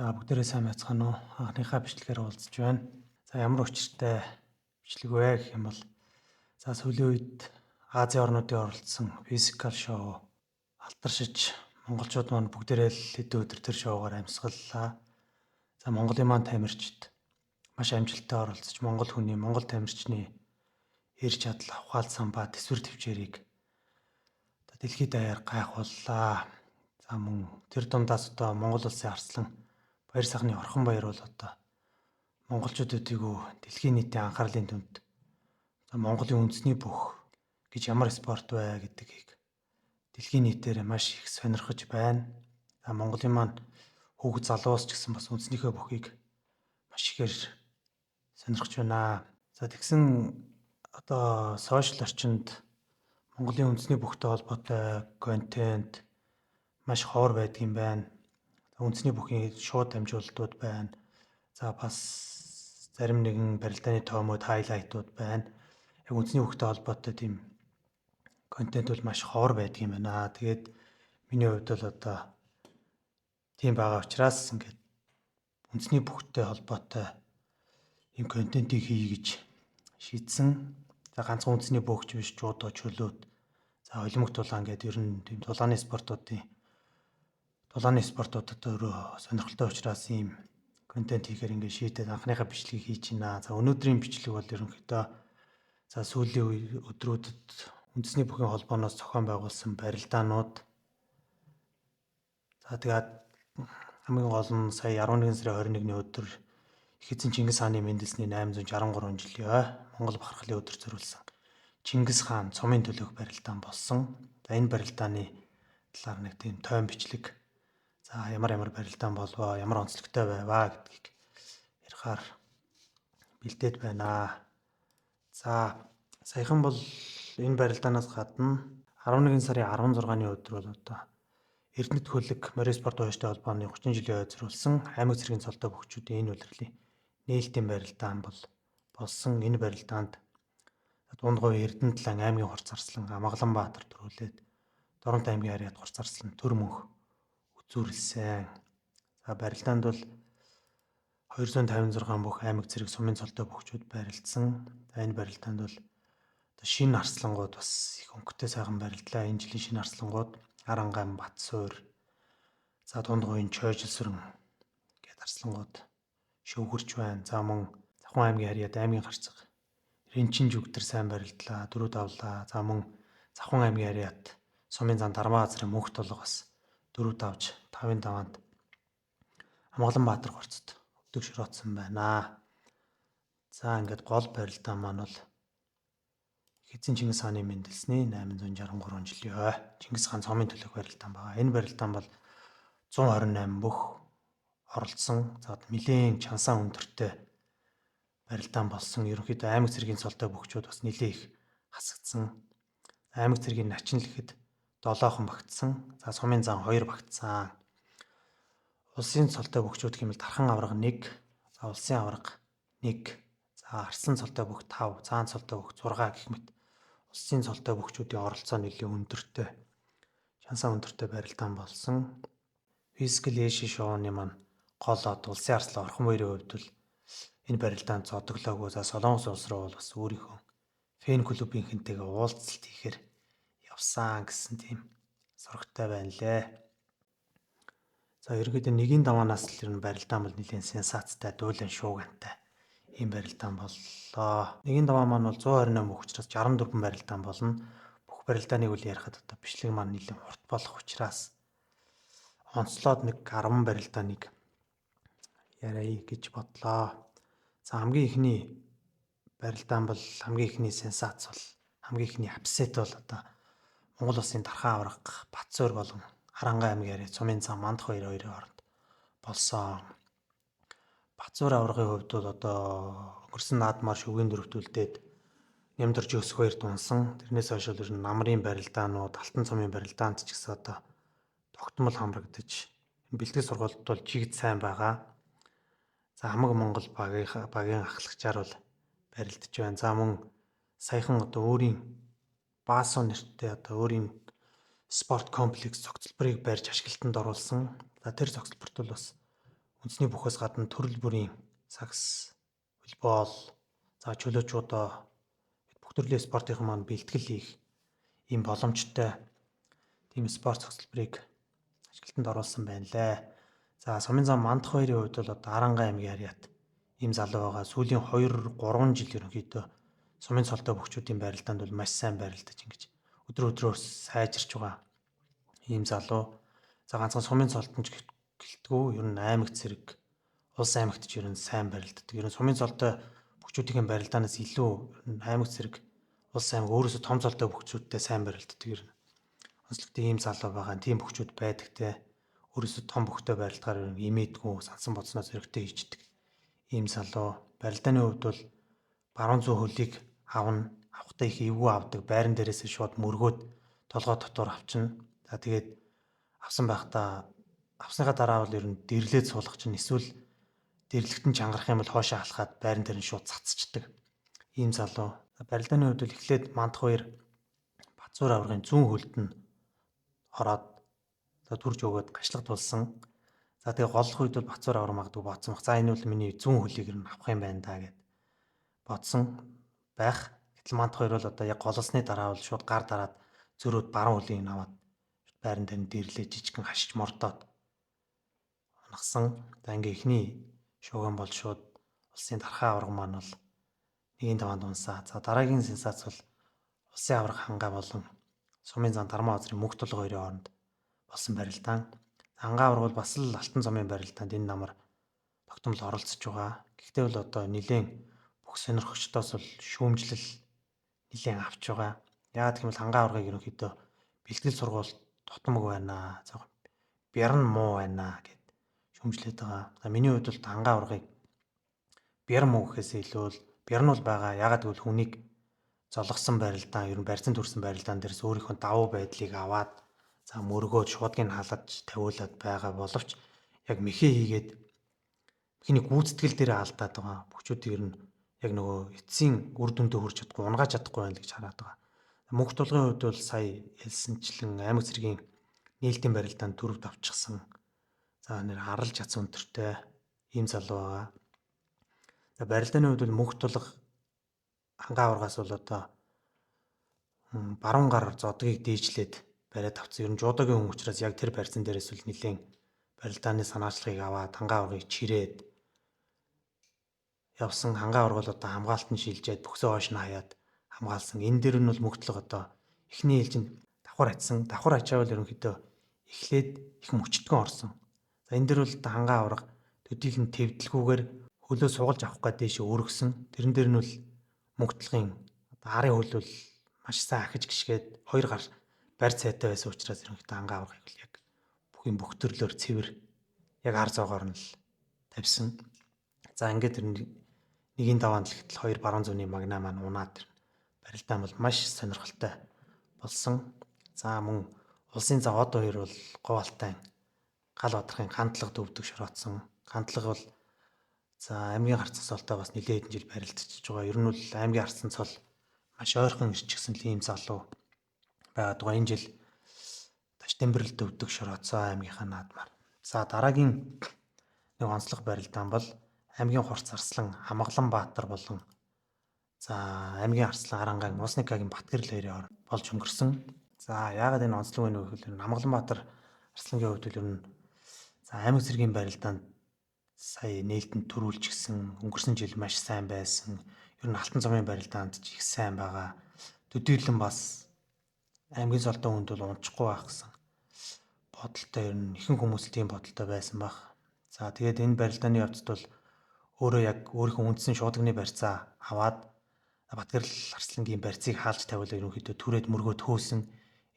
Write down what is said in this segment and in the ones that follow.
За бүгдээрээ сайн байцгаана уу? Анхныхаа бичлэгээр уулзж байна. За ямар учиртай бичлэг вэ гэх юм бол сүүлийн үед Азийн орнуудын оролцсон физикал шоу алдаршиж монголчууд маань бүгдээрээ л хэдэн өдөр тэр шоугаар амьсгаллаа. За Монголын маань тамирчид маш амжилттай оролцож монгол тамирчны эр чадал авахаалсан ба төсвөр төвчээрийг дэлхийд даяар гайхууллаа. За мөн тэр дундаас одоо Монгол улсын арслан Баяр сахны Орхон баяр бол одоо монголчуудыг дэлхийн нийтийн анхаарлын түнд Монголын үндэсний бүх гэж ямар спорт вэ гэдгийг дэлхийн нийтээр маш их сонирхож байна. За Монголын маань хүүхэд залуус ч гэсэн бас үндэснийхээ бүхийг маш ихээр сонирхож байна. За тэгсэн одоо сошиал орчинд Монголын үндэсний бүхтэй холбоотой контент маш ховор байдаг юм байна. Үндэсний бүхний шууд дамжуулалтууд байна. За бас зарим нэгэн барилдааны тоомууд, хайлайтууд байна. Яг үндэсний бүхтэй холбоотой тийм контент бол маш ховор байдаг юм байна. Тэгээд миний хувьд бол одоо тийм байгаа учраас ингээд үндэсний бүхтэй холбоотой ийм контентийг хий гэж шийдсэн. За ганцхан үндэсний бүхч биш, жуудо, чөлөөт, за олимпик дулаан гэдэг ер нь тийм дулааны спортуудад өөрөө сонирхолтой учраас ийм контент хийхээр ингээд шийдээд анхныхаа бичлэгийг хийж байна. За өнөөдрийн бичлэг бол ерөнхийдөө сүүлийн өдрүүдэд үндэсний бүхний холбооноос зохион байгуулсан барилдаанууд. За тэгээд хамгийн гол нь сая 11 сарын 21-ний өдөр их эзэн Чингис хааны мэндэлсний 863 жилийн Монгол бахархлын өдөр зориулсан Чингис хаан цомын төлөөх барилдаан болсон. За энэ барилдааны талаар нэг тийм тойм бичлэг. За ямар барилдаан болвоо, ямар онцлогтой байваа гэдгийг ярихаар бэлдээд байна. За саяхан бол энэ барилдаанаас гадна 11 сарын 16-ны өдөр бол одоо Эрдэнэт хөлөг морин спорт ууштай холбооны 30 жилийн ойд зориулсан аймаг цэргийн цолтой бөхчүүдийн энэ улирлын нээлтийн барилдаан болсон. Энэ барилдаанд Дундгой Эрдэнэтлэн аймгийн хурц арслан Амгаланбаатар төрүүлээд Дорнот аймгийн харьяат хурц арслан төр мөнх үзүүлсэн. За барилдаанд бол 256 бүх аймаг цэрэг сумын цолтой бөхчүүд барилдсан. За энэ барилдаанд бол шинэ арслангууд бас их өнгөтэй сайхан барилдлаа. Энэ жилийн шинэ арслангууд Арангайн, Батсуур, за Дундгойн Чойжилсүрэн гэдэг арслангууд шөвгөрч байна. За мөн Завхан аймгийн харьяат аймгийн гарцаг Рэнчин жүгдэр сайн барилдлаа, дөрөв давлаа. За мөн Завхан аймгийн харьяат сумын зан Дармаа газрын мөнх толго бас дөрөв давж 5-ын даваанд Амгаланбаатар горцод өдөг широоцсон байна. За ингээд гол барилдаан маань бол эзэн Чингис хааны мэндэлсний 863 жилийн Чингис хаан цомын төлөөх барилдаан байна. Энэ барилдаан бол 128 бүх оролцсон. За нэлээд чансаа өндөртэй барилдаан болсон. Ерөнхийдөө аймаг цэргийн цолтой бөхчүүд бас нэлээд их хасагдсан. Аймаг цэргийн начин л ихэд 7хон багтсан. За сумын зан 2 багтсан. Улсын цолтой бөхчүүд хэмээл Тархан аварга 1, за улсын аварга 1, за Арслан цолтой бүх 5, Цаан цолтой бүх 6 гэх мэт улсын цолтой бөхчүүдийн оролцоо нэлээд өндөртэй. Чансаа өндөртэй барилдаан болсон. Физикал Эши шоуны маань гол улсын арслан Орхон баярын хувьд бол энэ барилдаанд зодоглоогүй. За Солонгос улс руу бол бас өөрийнхөө фэн клубийнхэнтэйгээ уулзалт хийхээр явсан гэсэн тийм зурагтай байна лээ. За ерөнхийдөө нэгийн даваанаас л ер нь барилдаан бол нэлээд сенсацтай, дуулан шуугантай ийм барилдаан боллоо. Нэгийн даваа маань бол 128 учраас 64 барилдаан болно. Бүх барилдааныг үл ярихад одоо бичлэг маань нэлээд хурд болох учраас онцлоод нэг 10 барилдааныг яриа гэж бодлоо. За хамгийн ихний барилдаан бол хамгийн ихний сенсац бол хамгийн ихний апсет бол одоо Монгол улсын Дархан аварга Батсуур болон Арангай аймгийн харьяат сумын зам Мандах хоёрын хооронд болсон. Батсуур аваргын хувьд бол одоо өнгөрсөн наадмаар шүгээн дөрөвтүүлдээд Нямдорж өсөх хоёр дунсан. Тэрнээс хойш л намрын барилдаанууд, Алтан цомын барилдаанд ч гэсэн одоо тогтмол хамрагдаж бэлтгэл сургалтад бол чигт сайн байгаа. За хамаг Монгол багийн ахлагчаар бол барилдаж байна. За мөн саяхан одоо өөрийн Баасо нэртэй одоо өөрийн спорт комплекс цогцлборыг барьж ашиглалтанд оруулсан. За тэр цогцлборт бол бас Үндэсний бүхээс гадна төрөл бүрийн сакс, волейбол, за чөлөөчүүдөө бүх төрлийн спортын маань бэлтгэл хийх ийм боломжтой тийм спорт цогцлборыг ажилтнанд оруулсан байна лээ. За Сумын зам Мандах хоёрын хувьд бол одоо Арангаа аймгийн Харьяат ийм залуу байгаа. Сүүлийн 2 3 жил ерөнхийдөө сумын цолтой бөхчүүдийн байралтанд бол маш сайн байрлаж ингэж өдрөө өдрөөр сайжирч байгаа ийм залуу. За ганцхан сумын цолтон ч гэлтгүү ер нь аймагт зэрэг улс аймагт ч ер нь сайн барилддаг. Ер нь сумын цолтой бөхчүүдийн барилдаанаас илүү аймагт зэрэг улс аймаг өөрөөсөө том цолтой бөхчүүдтэй сайн барилддаг. Ер нь онцлогтой ийм залуу байгаа. Тийм бөхчүүд байдаг те. Өөрөөсөө том бөхтэй барилдгаар ер нь имээдгүй сансан бодсноос зөрөгтэй хийждэг. Ийм залуу барилдааны хувьд бол баруун зүүн хөлийг авахдаа их эвгүй авдаг. Байран дээрээсээ шууд мөргөөд толгой дотор авчна. За тэгээд авсан байхдаа авсныхаа дараа бол ер нь дэрлээд суулгах чинь эсвэл дэрлэгтэн чангарах юм бол хоошоо алхаад байран дээр нь шууд цацчдаг. Ийм залуу. Барилдааны хувьд бол эхлээд Мандах хоёр Батцуур аваргын зүүн хөлд нь ороод төрж өгөөд гашлагд болсон. За тэгээ голлох үед бол Батцуур авар магадгүй бодсон баг. За энэ бол миний зүүн хөлийг нь авах юм байна да гэд бодсон байх. Гэтэл Мандах хоёр бол одоо яг голсны дараа бол шууд гар дараад зөрөөд баруун хөлийг нь аваад байран дээр нь дэрлээ жижигхэн хашиж мордоод унагсан. За ингээ ихний шууган бол шууд улсын дархаа аварга маань бол 1-5 унсаа. За дараагийн сенсац бол улсын аварга хангаа болон Сумын зам Дармаа озрын мөнх тулга хоёрын хооронд болсон барилдаан. Хангаа аварга бол бас л алтан цомын барилдаанд энэ намар тогтмол оролцож байгаа. Гэхдээ бол одоо нэлээд бүх сонирхогчдоос бол шүүмжлэл нэлээд авч байгаа. Яагаад гэвэл хангаа аваргыг ерөнхийдөө бэлтгэл сургууль тутамг байна. За бярн муу байна гэд шүүмжлээд байгаа. За миний хувьд бол хангаа аваргыг бярн муу гэхээс илүү бол бярн бол байгаа. Яагаад гэвэл хүнийг золгосон барилдаан, ер нь барьсан төрсэн барилдаан дээрс өөрийнхөө давуу байдлыг аваад за мөргөөд шуудгийг халаж тавиулаад байгаа боловч яг мэхээ хийгээд мэхний гүйцэтгэл дээр алдаад байгаа. Бөхчүүд ер нь яг нөгөө эцсийн үр дүндээ хүрч чадахгүй, унгааж чадахгүй байна л гэж хараад байгаа. Мөнх тулгын хувьд бол сая хэлсэнчлэн аймаг цэргийн нээлтийн барилдаанд төрөвд авчихсан. За нэр харалж чадсан өнтертэй ийм залуу байгаа. За барилдааны хувьд бол мөнх тулга хангаа аваргаас бол одоо баруун гар зодгийг дээжлээд бариад авсан. Ер нь жуудагийн хүн учраас яг тэр барьсан дээрээс үл нэлээд барилдааны санаачлагыг аваад хангаа аваргыг чирээд явсан. Хангаа аварга бол одоо хамгаалт нь шилжээд бөксөө хойш нь хаяад хамгаалсан. Энэ дээр нь бол мөнх тулга одоо эхний ээлжинд давхар атсан. Давхар ачаавал ерөнхийдөө эхлээд их мөчтгөн орсон. За энэ дээр бол одоо хангаа аварга төдийл нь твдэлгүйгээр хөлөө сугалж авах гээд дэше өргөсөн. Тэрэн дээр нь бол мөнх тулгын одоо арын хөл бол маш сайн ахиж гიშгээд 2 гар барь цайтай байсан учраас ерөнхийдөө хангаа аваргыг бол яг бүхий бүх төрлөөр цэвэр яг ар зоогоор нь л тавьсан. За ингээд тэр 1-5 дэлгэтэл 2 баруун зүүнний магна маань унаад тэр барилдаан бол маш сонирхолтой болсон. За мөн улсын зав од хоёр бол Говь Алтай гал бадрахын гантлага дөвдөг шороотсон. Гантлага бол за аймгийн харцсан цолтой бас нэлээд хэдэн жил барилдчихж байгаа. Ер нь бол аймгийн харцсан цол маш ойрхон ирчихсэн ийм залуу байгаад байгаа. Энэ жил Таштембэрлэл дөвдөг шороотсон аймгийнхаа наадмаар. За дараагийн нэг онцлог барилдаан бол аймгийн Хурц Арслан Хамглан Баатар болон за аймгийн Арслан Арангаан Мусникагийн Батгэрэл хоёрын хооронд болж өнгөрсөн. За яагаад энэ онцлог вэ гэвэл Хамглан Баатар Арслангийн хувьд л ер нь за аймаг цэргийн барилдаанд сая нээлтэнд төрүүлж гисэн өнгөрсөн жил маш сайн байсан. Ер нь алтан цомын барилдаанд ч их сайн байгаа. Төдийлөн бас аймгийн солдоо хүнд бол унчихгүй байх гэсэн бодолтой ер нь ихэнх хүмүүс тийм бодолтой байсан баг. За тэгээд энэ барилдааны явцад бол өөрөө яг өөрийнхөө үндсэн шуудагны барьцаа аваад Батгэрэл Арслангийн барьцыг хаалж тавиулаа ерөнхийдөө түрээд мөргөө төөсөн.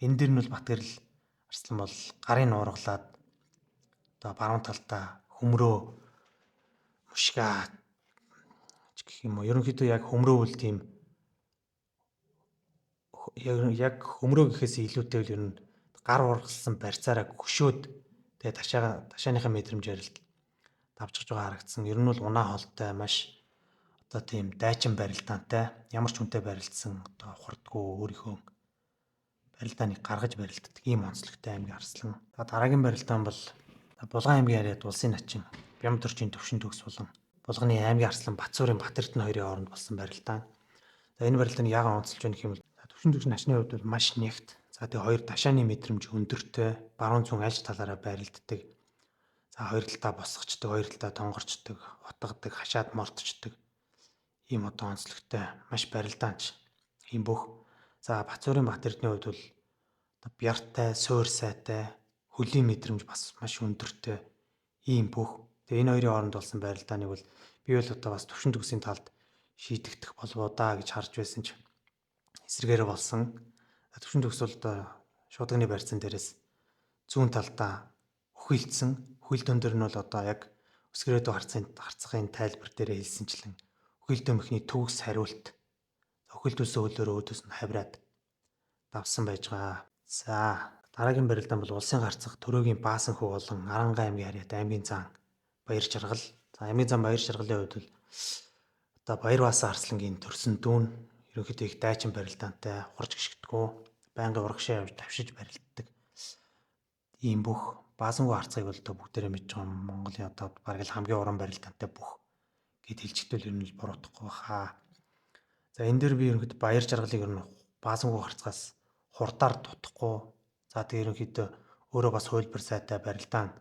Энэ дэр нь бол Батгэрэл Арслан бол гарын нуургалаад одоо баруун талдаа хөмрөө мушгаа гэх юм уу. Ерөнхийдөө яг хөмрөөвөл тийм яг хөмрөө гэхээс илүүтэй бол ер нь гар ургалсан барьцаараа хөшөөд тэгээ ташааныхаа мэдрэмжээр л давчгаж байгаа харагдсан. Ер нь бол унаа холтой маш одоо тийм дайчин барилдаантай ямар ч хүнтэй барилдсан одоо хурдгүй өөрийнхөө барилдааныг гаргаж барилддаг ийм онцлогтой аймгийн Арслан. За дараагийн барилдаан бол Булган аймгийн Харьяат улсын начин Бямдорчийн төвшин төгс болон Булганы аймгийн Арслан Батцуурын Батэрдэн хоёрын хооронд болсон барилдаан. За энэ барилдааны яагаад онцолж байна гэх юм бол төвшин төгс начны хувьд бол маш нягт. За тэгээ хоёр ташааны мэдрэмж өндөртэй, баруун зүүн аль талаараа байрлагддаг. За хоёр талдаа босгочдөг, хоёр талдаа тонгорчдөг, утгадаг, хашаад мордчдөг. Ийм одоо онцлогтой маш барилдаанч. Ийм бүх. За Батцуурын Батэрдний хувьд бол бяртай, суур сайтай, хөлийн мэдрэмж бас маш өндөртэй. Ийм бүх. Тэгээ энэ хоёрын хооронд болсон барилдааныг бол би бол одоо бас төвшин төгсийн талд шийдэгдэх болов даа гэж харж байсан ч эсрэгээр болсон. Төвшин төгс бол одоо шуудганы барьцан дээрээс зүүн талдаа үхэлдсэн. Үхэлдэн дээр нь бол одоо яг өсгөрөөдөө харцахын тайлбар дээр хэлсэнчлэн үхэлдэн мөхний төгс хариулт. Үхэлдүүлсэн хөлөөрөө өөдөөс нь хавраад давсан байж байгаа. За дараагийн барилдаан бол улсын гарцах Төрөөгийн Баасан хүү болон Арангаа аймгийн Харьяат аймгийн зан Баяр Жаргал. За аймгийн зан Баяр Жаргалын хувьд бол одоо Баяр Баасан Арслангийн төрсөн дүүн ерөнхийдөө их дайчин барилдаантай хурж гიშгдэггүй байнгын урагшаа явж давшиж барилддаг. Ийм бүх Баасангүй харцгийг бол одоо бүгдээрээ мэдж байгаа Монголын одоо бараг л хамгийн уран барилдаантай бүх гэд хэлчихвэл ер нь л буруутахгүй баха. За энэ дээр би ерөнхийдөө Баяр Жаргалыг ер нь Баасангүй харцгаас хурдаар дутахгүй. За тэгээ ерөнхийдөө өөрөө бас хуулбар сайтай барилдаан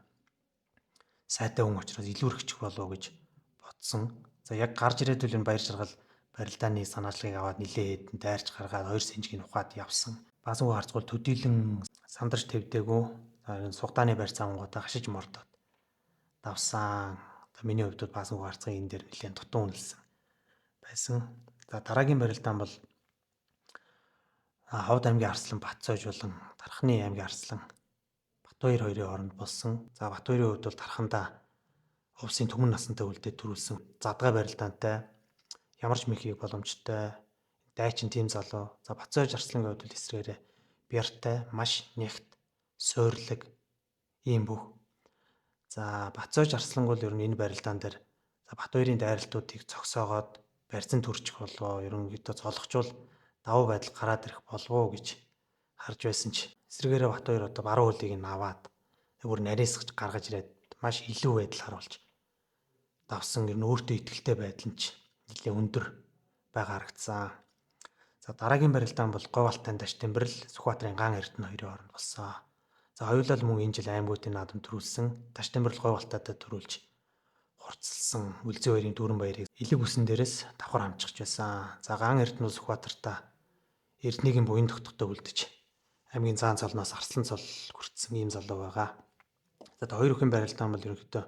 сайтай хүн учраас илүү өргөчих болов гэж бодсон. За яг гарч ирээд үл энэ Баяр Жаргал барилдааны санаачлагыг аваад нилээ хэдэн дайрч гаргаад 2 сэнжгийг ухаад явсан. Баасангүй харц бол төдийлөн сандарч твдэггүй. За энэ сугдааны барьцаангуудаа хашиж мордоод давсан. Одоо миний хувьд бол Баасангүй харцгийн энэ дээр нилээн дутуу үнэлсэн байсан. За дараагийн барилдаан бол Ховд аймгийн Арслан Батцойж болон Тарханы аймгийн Арслан Батбаяр хоёрын хооронд болсон. За Батбаярын хувьд бол Тархандаа увсын түмэн насантай үлдээд төрүүлсэн задгай барилдаантай ямар ч мэхийг боломжтой дайчин тийм залуу. За Батцойж Арслангийн хувьд бол эсрэгээрээ бяртай, маш нягт, суурлаг ийм бүх. За Батцойж Арслан бол ер нь энэ барилдаан дээр Батбаярын дайралтуудыг цогсоогоод барьцан төрчих болов ерөнхийдөө цолгочвол давуу байдал гараад ирэх болов уу гэж харж байсан ч эсрэгээрээ Батбаяр одоо баруун хөлийг нь аваад бүр нарийсгаж гаргаж ирээд маш илүү байдал харуулж давсан ер нь өөртөө ихтэй байдал нь ч нэлээд өндөр байгаа харагдсан. За дараагийн барилдаан бол Говьалтай Даш Тэмбэрэл Сүхбаатарын Ган Эрдэнэ хоёрын хооронд болсон. За хоёулаа мөн энэ жил аймагуудын наадам төрүүлсэн. Даш Тэмбэрэл Говьалтайтай төрүүлж хурцлсан Үлзий хоёрын дүүрэн баярыг элэг үсэн дээрээс давхар хамчихж байсан. За Ган Эрдэнэ бол Сүхбаатартаа Эрдэнэгийн буян тогтохтой үлдэж аймгийн заан цолноос Арслан цол хүртсэн ийм залуу байгаа. За хоёр өхөн барилдаан бол ерөнхийдөө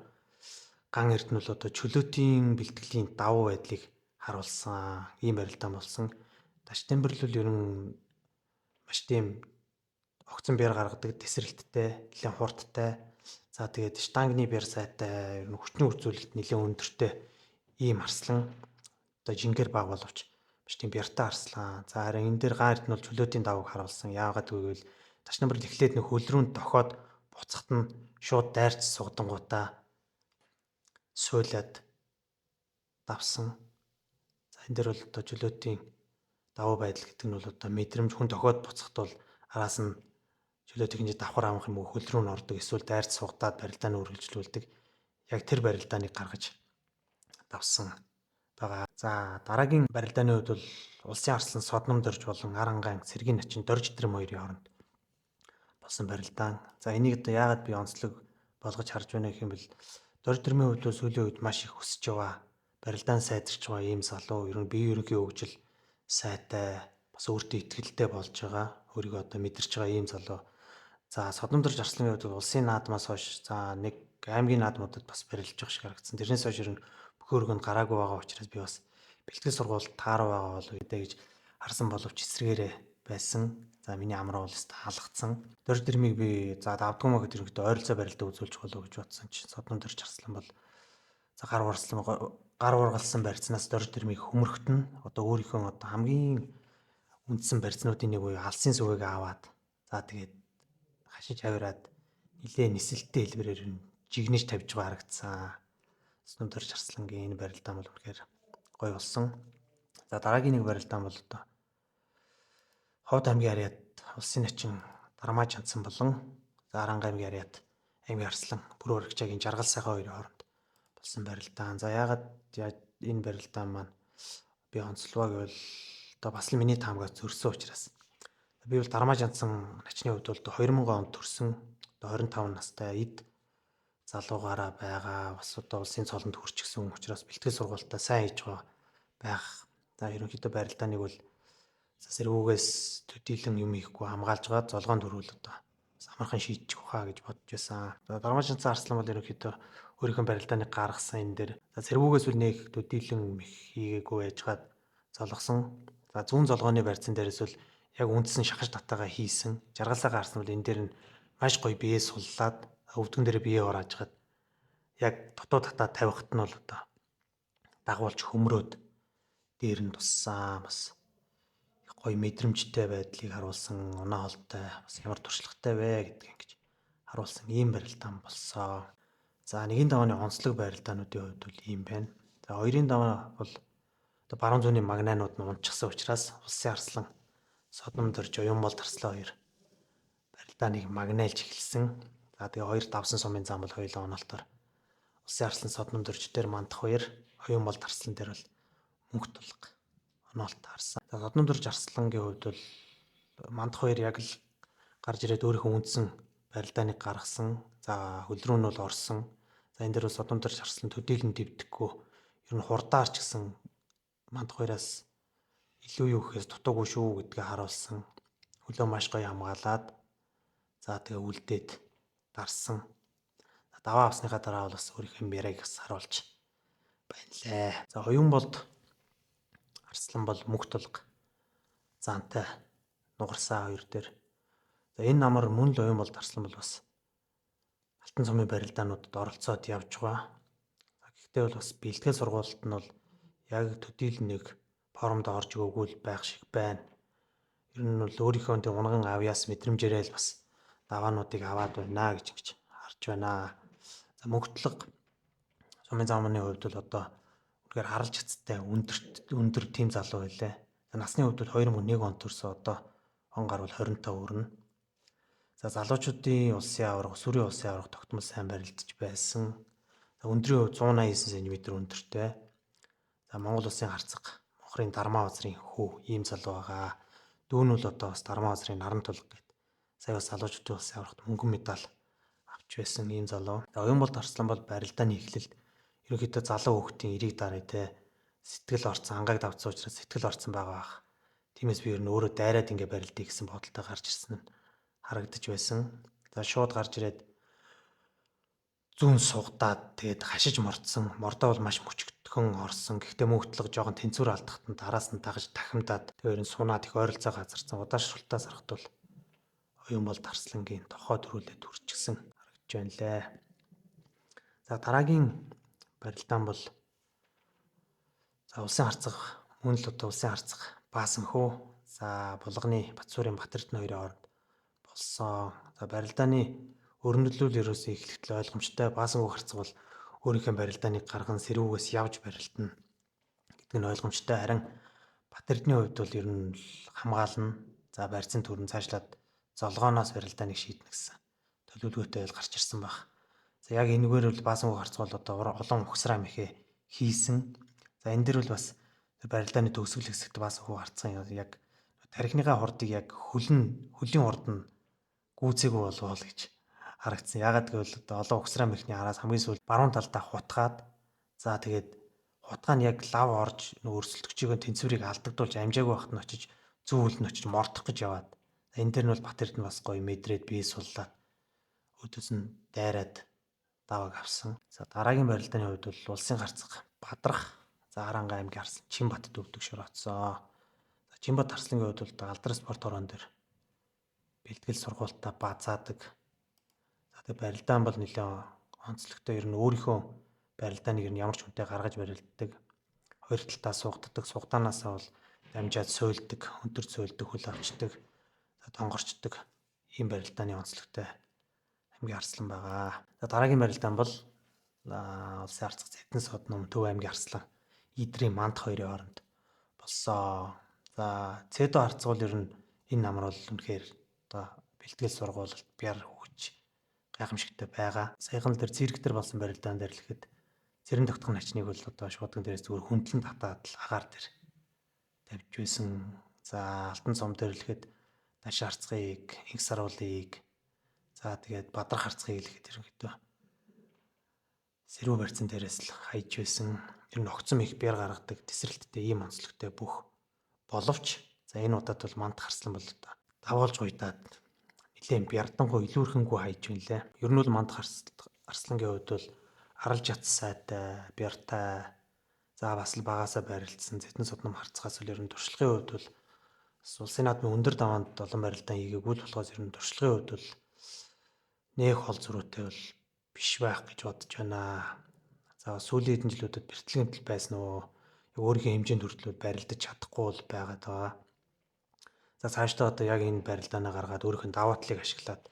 Ган Эрдэнэ бол одоо чөлөөтийн бэлтгэлийн давуу байдлыг харуулсан ийм барилдаан болсон. Даш Тэмбэрэл ер нь маш тийм огцон бяр гаргадаг, тесрэлттэй, нэлээд хурдтай. За тэгээд штангны бяр сайтай, ер нь хүчний үзүүлэлт нэлээд өндөртэй ийм Арслан одоо жингээр баг боловч биш тийм бяртай Арслан. За харин энэ дээр Ган Эрдэнэ бол чөлөөтийн давыг харуулсан. Яагаад гэвэл Даш Тэмбэрэл эхлээд нэг хөл рүүнд дохоод буцахт нь шууд дайрч сугдангуудаа суйлаад давсан. За энэ дээр бол одоо чөлөөтийн давуу байдал гэдэг нь бол одоо мэдрэмж хүн дохоод буцахт бол араас нь чөлөөтийн хинжээ давхар амах юм уу хөл рүү н ордог эсвэл дайрч сугдаад барилдааны үргэлжлүүлдэг. Яг тэр барилдааныг гаргаж давсан байгаа. За дараагийн барилдааны хувьд бол Улсын Арслан Содном Дорж болон Арангаан Сэргийн начин Дорж Дэрэм хоёрын хооронд болсон барилдаан. За энийг одоо яагаад би онцлог болгож харж байна гэх юм бол Дорж Дэрэмийн хувьд бол сүүлийн үед маш их өсөж байгаа. Барилдаан сайжирч байгаа ийм залуу. Ер нь бие ерөнхий хөгжил сайтай бас өөртөө ихтэй болж байгаа. Өөрийгөө одоо мэдэрч байгаа ийм залуу. За Содном Дорж Арслангийн хувьд бол улсын наадмаас хойш за нэг аймгийн наадмуудад бас барилж байгаа шиг харагдсан. Тэрнээс хойш ер нь өргөнд гараагүй байгаа учраас би бас бэлтгэл сургуульд тааруу байгаа болов үү гэж харсан боловч эсрэгээрээ байсан. За миний амраа бол хаалгацсан. Дорж Дэрмийг би за давдггүй маа гэдэг ерөнхийдөө ойролцоо барилдаа үзүүлж болов гэж бодсон чи Содном Дорж Арслан бол за гар ургалсан барьцнаас Дорж Дэрмийг хөмөрхтөн одоо өөрийнхөө одоо хамгийн үндсэн барьцнуудын нэг буюу алсын сүвэг аваад за тэгээд хашиж хавираад нилээ нисэлттэй хэлбэрээр нь жигнэж тавьж байгаа харагдсан. Содном Дорж Арслангийн энэ барилдаан бол үнэхээр гоё болсон. За дараагийн нэг барилдаан бол одоо Ховд аймгийн Харьяат улсын начин Дармаа Чандсан болон Арангаа аймгийн Харьяат аймгийн Арслан Бүрэн Баригчаагийн Жаргал сайхан хоёрын хооронд болсон барилдаан. За яагаад энэ барилдаан маань би онцлогоо гэвэл одоо бас л миний таамагаас зөрсөн учраас. Би бол Дармаа Жандсан начны хувьд бол 2000 онд төрсэн. Одоо 25 настай эд залуугаараа байгаа. Бас одоо улсын цолонд хүрчихсэн учраас бэлтгэл сургалтаа сайн хийж байх. За ерөнхийдөө барилдааныг бол сэргүүгээс төдийлөн юм хийхгүй хамгаалж байгаа золгоонд өрөөл одоо амархан шийдчих واخа гэж бодож байсан. За Дармаа Жандсан Арслан бол ерөнхийдөө өөрийнхөө барилдааныг гаргасан энэ дээр сэргүүгээс үл нэг төдийлөн хийгээгүй байжгаад золгосон. За зүүн золгооны барьцан дээрээс бол яг үндсэн шахаж татаагаа хийсэн. Жаргалсаа гарсан бол энэ дээр нь маш гоё бие суллаад өвдгөн дээр бие ороож хаад яг дотоод татаа тавихт нь бол одоо дагуулж хөмрөөд дээр нь туссан бас гоё мэдрэмжтэй байдлыг харуулсан унаа холтой бас ямар туршлагатай вэ гэдгийг ингэж харуулсан ийм барилдаан болсон. За нэгэн давааны онцлог барилдаануудын хувьд бол ийм байна. За хоёрын даваа бол одоо баруун зүүнний магнайнууд нь унчихсан учраас улсын арслан Содном дөрж Уянбол тарслаа хоёр барилдааныг магнайлж эхэлсэн. За тэгээ хоёр давсан сумын зам бол хоёулаа оноолтоор улсын арслан Содном дөрж дээр мандах хоёр Уянбол тарслан дээр бол мөнх тулга оноолт харсан. За Содном дөрж арслангийн хувьд бол мандах хоёр яг л гарч ирээд өөрийнхөө үндсэн барилдааныг гаргасан. За хөл рүү нь бол орсон. За энэ дээр бол Содном дөрж арслан төдийлөн дэвдэхгүй ер нь хурдаарч гэсэн мандах хоёроос илүү юу гэхээс дутуугүй шүү гэдгээ харуулсан. Хөлөө маш гоё хамгаалаад за тэгээ үлдээд дарсан. Даваа авсныхаа дараа бол бас өөрийнхөө мэрийг бас харуулж байна лээ. За Уянболд Арслан бол мөнх тулга заантай нугарсан хоёр дээр. За энэ намар мөн л Уянболд Арслан бол бас Алтан цомын барилдаануудад оролцоод явж байгаа. Гэхдээ бол бас бэлтгэл сургуульд нь бол яг төдийлөн нэг форумд орж өгөөгүй л байх шиг байна. Ер нь бол өөрийнхөө тэг унган авьяас мэдрэмжээрээ л бас даваануудыг аваад байна гэж харж байна. За мөнхтлөг сумын замны хувьд бол одоо үнэхээр харалж цацтай өндөр тим залуу байлаа. Насны хувьд бол 2001 онд төрсөн одоо он гар бол 25 өрнө. За залуучуудын улсын аварга, сүрийн улсын аварга тогтмол сайн барилдаж байсан. За өндрийн хувьд 189 см өндөртэй. За Монгол улсын харцаг Монхрын Дармаа базрын хүү ийм залуу байгаа. Дүү нь бол одоо бас Дармаа базрын наран тулга гэдэг. Сая бас залуучуудын улсын аваргад мөнгөн медаль авч байсан ийм залуу. За Уянболд Арслан бол барилдааны эхлэлд ерөнхийдөө залуу хүүхдийн эрийг дарыг те сэтгэл орцсон ангааг давцсан учраас сэтгэл орцсон байгаа бах. Тиймээс би ер нь өөрөө дайраад ингэ барилдъя гэсэн бодолтой гарч ирсэн нь харагдаж байсан. За шууд гарч ирээд зүүн сугадаад тэгээд хашиж мордсон. Мордоо бол маш мөчгдөхөн орсон. Гэхдээ мөнхтлөг жоохон тэнцвэр алдахад нь дараас нь дагаж тахимдаад тэр нь сунаад их ойролцоо газарсан. Удаашралтаа сарахт бол Уянболд Арслангийн тохоо төрүүлээд үрчгсэн харагдж байна лээ. За дараагийн барилдаан бол за улсын харцаг мөн л одоо улсын харцаг Баасан хөө. За Булганы Батсуурын Батэрдэн хоёрын хооронд болсон. За барилдааны өрнөлөөл ерөөсөө эхлэхэд л ойлгомжтой. Баасан хөө харцаг бол өөрийнхөө барилдааныг гарган сэрүүгээс явж барилдана гэдэг нь ойлгомжтой. Харин Батэрдний хувьд бол ер нь хамгаална. За барьцан төрн цаашлаад золгооноос барилдааныг шийднэ гэсэн төлөвлөгөөтэй л гарч ирсэн баг. За яг энэгээр бол Баасан хөө харцаг бол одоо олон ухсраа мэхэ хийсэн. За энэ дэр бол бас барилдааны төгсгөл хэсэгт Баасан хөө харцсан яг тархиныхаа хурдыг яг хөлийн хурд нь гүйцээгүй болвол гэж харагдсан. Ягаад гэвэл одоо олон ухсраа мэхний араас хамгийн сүүлд баруун талдаа хутгаад за тэгээд хутгаа нь яг лав орж өрсөлдөгчийн тэнцвэрийг алдагдуулж амжаагүй байхад нь очиж зүүн хөлд нь очиж мордох гэж яваад. Энэ дэр нь бол Батэрд нь бас гоё мэдрээд бие суллаад өдөөс нь дайраад даваг авсан. За дараагийн барилдааны хувьд бол улсын харцаг Бадрах за Харанга аймгийн Арслан Чинбат төвдөг шороцоо. За Чинбат Арслангийн хувьд бол алдар спорт хорон дээр бэлтгэл сургуультаа базаадаг. За тэгээ барилдаан бол нэлээд онцлогтой. Ер нь өөрийнхөө барилдааныг ер нь ямар ч хүнтэй гаргаж барилддаг. Хоёр талтаа сугддаг. Сугдаанаас бол дамжаад суйлдаг, өндөр суйлдаг, хөл авчдаг, тонгорчдаг. Ийм барилдааны онцлогтой аймгийн Арслан байгаа. За дараагийн барилдаан бол улсын харцаг Цэтэн Содном Төв аймгийн Арслан Идрийн Мандах хоёрын хооронд болсон. За Цэдо харцаг бол ер нь энэ намар бол үнэхээр одоо бэлтгэл сургуульд бяр хөгж гайхамшигтай байгаа. Саяхан л тэр цирк дээр болсон барилдаан дээр л ихэд Цэрэн тогтох начныг бол одоо шуудган дээрээс зүгээр хөндлөн татаад л агаар дээр тавьж байсан. За алтан цом дээр л ихэд даш харцгийг, инх саруулыг, за тэгээд бадрах харцгийг л ихэд ерөнхийдөө сэрүү барьцан дээрээс л хайж байсан. Ер нь огцом их бяр гаргадаг, тесрэлттэй ийм онцлогтой бүх боловч за энэ удаад бол манд харслан бол давуулж гуйдаад нэлээд бярдангүй илүүрхэнгүй хайж байна лээ. Ер нь бол манд арслангийн хувьд бол аралж яц сайтай, бяртай, за бас л багасаа байрлалцсан зэтэн содном харцгаас л ер нь туршлагын хувьд бол улсын наадмын өндөр даваанд олон барилдаан хийгээгүй л болохоос ер нь туршлагын хувьд бол нэх хол зөрүүтэй бол биш байх гэж бодож байна. За сүүлийн хэдэн жилүүдэд бэртлэгэнтэл байсан уу? Яг өөрийнхөө хэмжээнд хүртэл барилдаж чадахгүй бол байгаад байгаа. За цаашдаа одоо яг энэ барилдаанаа гаргаад өөрийнх нь даваа талыг ашиглаад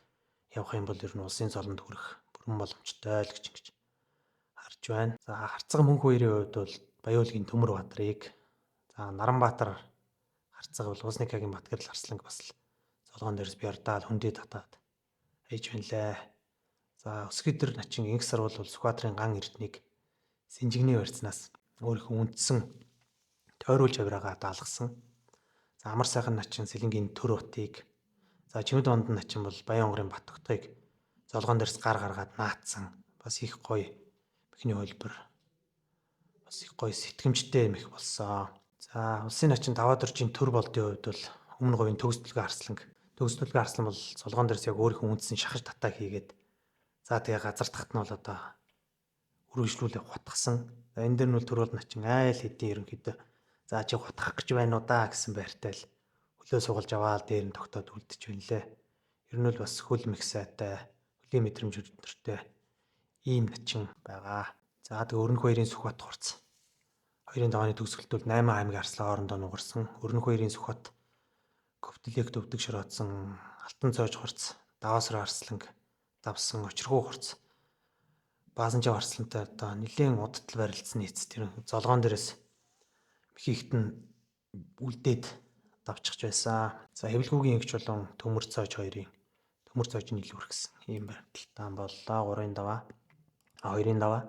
явах юм бол ер нь улсын цолонд хүрэх бүрэн боломжтой л гэж ингэж харж байна. За харцаг мөнх хоёрын хувьд бол Баяуулгийн Төмөр Бадрыг, за Наранбаатар харцаг бол Улсникагийн Батгэрэл Арсланг бас л цолгоон дээрс бярдаал хүндээ татаад хайж байна лээ. За Өсгийдэр начин инх сарвал бол Сүхбаатарын ган эрднийг Синжигний барьцнаас өөрийнхөө үндсэн тойруулж авираагаа даалгасан. За амар сайхан начин Сэлэнгийн Төр утыг, за Чимэд ондан начин бол Баян онгорын Бат тогтоёг золгоон дээрс гар гаргаад наацсан. Бас их гоё мехний хөлбөр. Бас их гоё сэтгэмжтэй мэх болсон. За улсын начин Даваад орчийн Төр болдын хувьд бол өмнө говийн төгсдөлгөө арсланг. Төгсдөлгөө арслан бол цолгоон дээрс яг өөрийнхөө үндсэн шахаж татаа хийгээд за тэгээ газар тахт нь бол одоо үргэлжлүүлээ хутгасан. За энэ дээр нь бол Төр бол начин айл хэдийн ерөнхийдөө за чи хутгах гэж байна уу да гэсэн байртай л хөлөө сугалж аваад дээр нь тогтоод үлдэж байна лээ. Ер нь бол бас хөл мэх сайтай, хөлийн мэдрэмж өдөртэй ийм начин байгаа. За тэгээ Өрнөх баярын Сүхбат хурц. 2-ын давааны төгсгөлт бол 8 аймгийн арслан хоорондоо нугарсан. Өрнөх баярын Сүхбат Ковтлэг төвдөг шороодсон Алтан цоож хурц, Даваасрын арсланг давсан очирхуу хурц. Баазанжав арслантай одоо нэлийн удтал барилцсан нийц тэр золгоон дээрээс мехийгт нь үлдээд давчихж байсан. За хэвлгүүгийн эгч болон Төмөр цоож хоёрын Төмөр цоожны илүүрх гэсэн ийм баримталтай боллоо. 3-ын даваа. 2-ын даваа.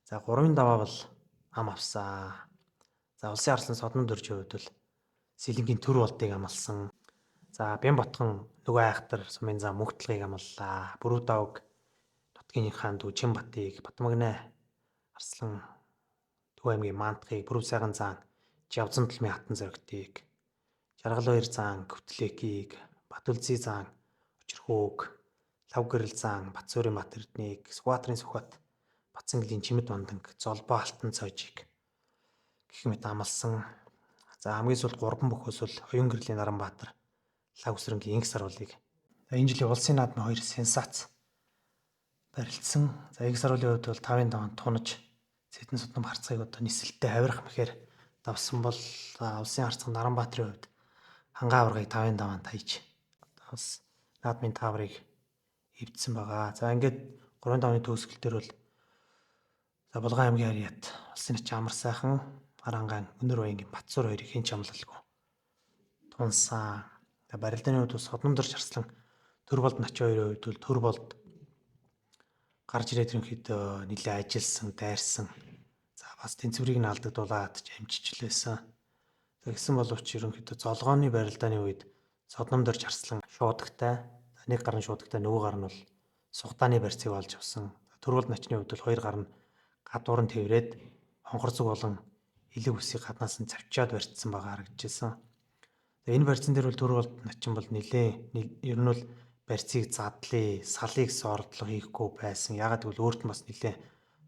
За 3-ын даваа бол ам авсан. За улсын арслан Содон дөржийн хувьд бол Сэлэнгийн Төр болдыг амлсан. За Бямбатхан нөгөө айхтар сумын зам мөнхтлгийг амллаа. Бүрүү давг нутгийн хаан дүү Чимбатыг, Батмагнай арслан Төв аймгийн Маантхыг, Бүрүү сайхан зан Жавзан тулмын хатан зоригтыг, Жаргал баяр зан Ковтлэкийг, Батүлзий зан Очирхөөг, Лав гэрэл зан Батсуурын Бат эрднийг, Сүхбаатарын Сүхбат Батсангийн Чимэд банданг Золбоо алтан цоожийг гэх мэт амлсан. За хамгийн сүүлд 3 бөхөөс бол Оюун гэрлийн Наранбаатар, Лав өсрөнгийн инх саруулыг. За энэ жилийн улсын наадмын 2 сенсац барилдсан. За инх саруулын хувьд бол 5-ын даваанд тунаж Зэтэн содном харцгийг одоо нисэлттэй хавирах мэхээр давсан бол улсын харцаг Наранбаатарын хувьд хангаа аваргыг 5-ын даваанд хайж бас наадмын тааврыг эвдсэн байгаа. За ингээд 3-ын давааны төгсгөл төр бол за Булган аймгийн Харьяат улсын начин Амар сайхан Арангаан Өнөр баянгийн Батсуур хоёрыг хэн ч амлалгүй тунсан. За барилдааны хувьд Содномдорч арслан Төр болд начин хоёрын хувьд бол Төр болд гарч ирээд ерөнхийдөө нэлээ ажилласан, дайрсан. За бас тэнцвэрийг нь алдагдуулаад амжижлээсэн. Тэгсэн боловч ерөнхийдөө золгооны барилдааны үед Содномдорч арслан шуудагтай, нэг гар нь шуудагтай, нөгөө гар нь бол сугтааны барьцыг олж авсан. Төр болд начны хувьд бол 2 гар нь гадуур нь тэврээд хонхорцог болон элэг үсийг гаднаас нь завчаад барьцсан байгаа харагдажсэн. Энэ барьцан дээр бол Төр болд начин бол ер нь бол барьцыг задлаа, салыг гэсэн ордлого хийхгүй байсан. Ягаад гэвэл өөрт нь бас нэлээ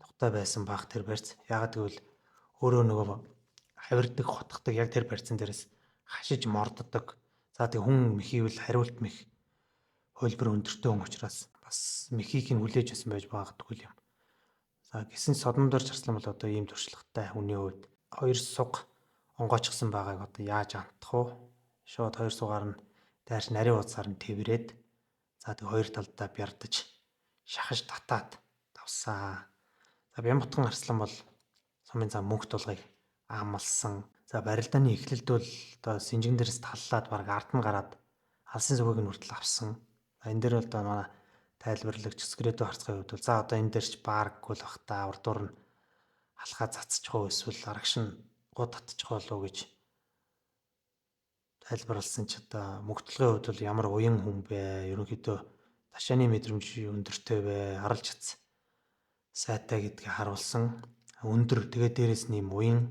тухтай байсан баг тэр барьц. Ягаад гэвэл өөрөө нөгөө хавирдаг, хотгодог яг тэр барьцан дээрээс хашиж морддог. За тэг хүн мехийвэл хариулт мэх хөлбөр өндөртэй хүн учраас бас мехийг нь хүлээж байсан байж магадгүй юм. За гисэн Содномдорч арслан бол одоо ийм туршлагатай хүний хувьд 2 суг онгоочгсон байгааг одоо яаж антах вэ? Шууд 2 сугаар нь дайрч нарийн уудсаар нь тэврээд за тэг 2 талдаа бярдаж шахаж татаад давсан. За Бямбатхан арслан бол сумын зам мөнх тулгыг амлсан. За барилдааны эхлэлд бол одоо Синжигэн дээрээс таллаад баг ард нь гараад алсын зүгийг нь хүртэл авсан. Энэ дээр бол одоо манай тайлбарлагч Скрэдо харцгийн хувьд бол за одоо энэ дээр ч баарггүй л бах та урдуур нь алхаа цацчих уу эсвэл арагш нь гоо татчих болов гэж тайлбарласан ч одоо мөгтлөгийн хувьд бол ямар уян хүн бэ? Ерөнхийдөө ташааны мэдрэмж өндөртэй бэ? Харалж чадсан сайтай гэдгийг харуулсан. Өндөр тэгээ дээрэс нь юм уян.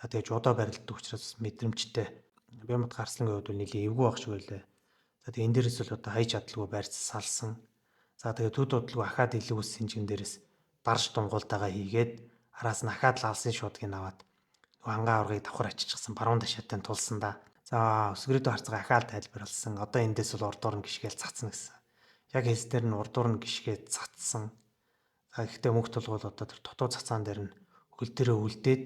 За тэгээ жудаа барилддаг учраас мэдрэмжтэй. Бямбат гарслангийн хувьд бол нэлийн эвгүй байх шиг байлаа. За тэгээ энэ дээрээс бол одоо хай чадлгүй байрц салсан. За тэгээ төд бодлого ахаад илүү үс синжин дээрээс дарж дунгуултайгаа хийгээд араас нь ахаад лалсын шуудгийг аваад нөгөө ангаа аврагыг давхар аччихсан баруун ташаатай тулсан да. За өсгөрөдөө харцгаа ахаад тайлбарласан. Одоо эндээс бол урдуур нь гიშгээл цацна гэсэн. Яг хэлс дээр нь урдуур нь гიშгээд цацсан. За ихтэй мөнгө толгол одоо тэр дутуу цацаан дээр нь хөл дээрээ үлдээд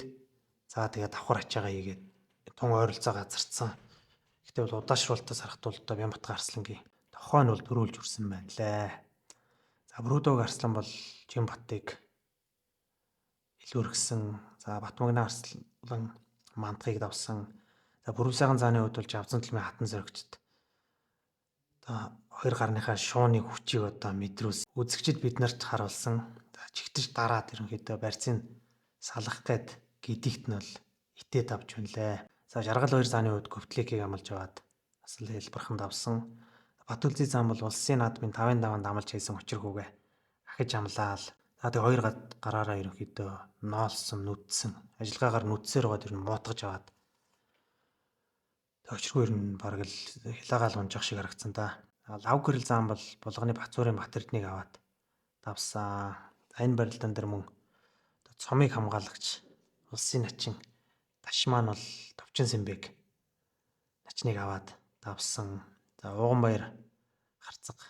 за тэгээ давхар ачаагаа хийгээд тун ойролцоо газардсан. Ихтэй бол удаашруултаас харахад бол Бямбат Арслангийн тохой нь бол төрүүлж үрсэн байна лээ. За Брүүдог Арслан бол Жимбатыг илүү өргсөн. За Батмагна Арслан мантахыг давсан. За Бүрүсайхан зааны хувьд бол Жавцан Төлмийн хатан зоригчд одоо хоёр гарныхаа шууны хүчийг одоо мэдрүүлсэн. Үзэгчд бид нарт харуулсан. За чигтэж дараад ерөнхийдөө барьцыг салах гээд гэдэгт нь бол итээд авч байна лээ. За Жаргал 2 зааны хувьд Говтликийг амлаж аваад бас л хэлбэрхэн давсан. Батүлзий зам бол улсын наадмын 5-5 амлаж хийсэн учиргүйгээ ахиж амлаал. За тэгээ хоёр гараараа ерөнхийдөө ноолсон, нүдсэн. Ажиллагаагаар нүдсээр гоод ер нь муутгаж аваад тэг очиргүй ер нь бараг л хилаагаал унжих шиг харагдсан да. Лав гэрэл зам бол булганы Бацуурын Бат Эрдэнэгийг аваад давсан. За энэ барилдаан дээр мөн цомыг хамгаалагч улсын начин Ташман бол Товчин Сэмбэг начныг аваад давсан. За Ууганбаяр харцаг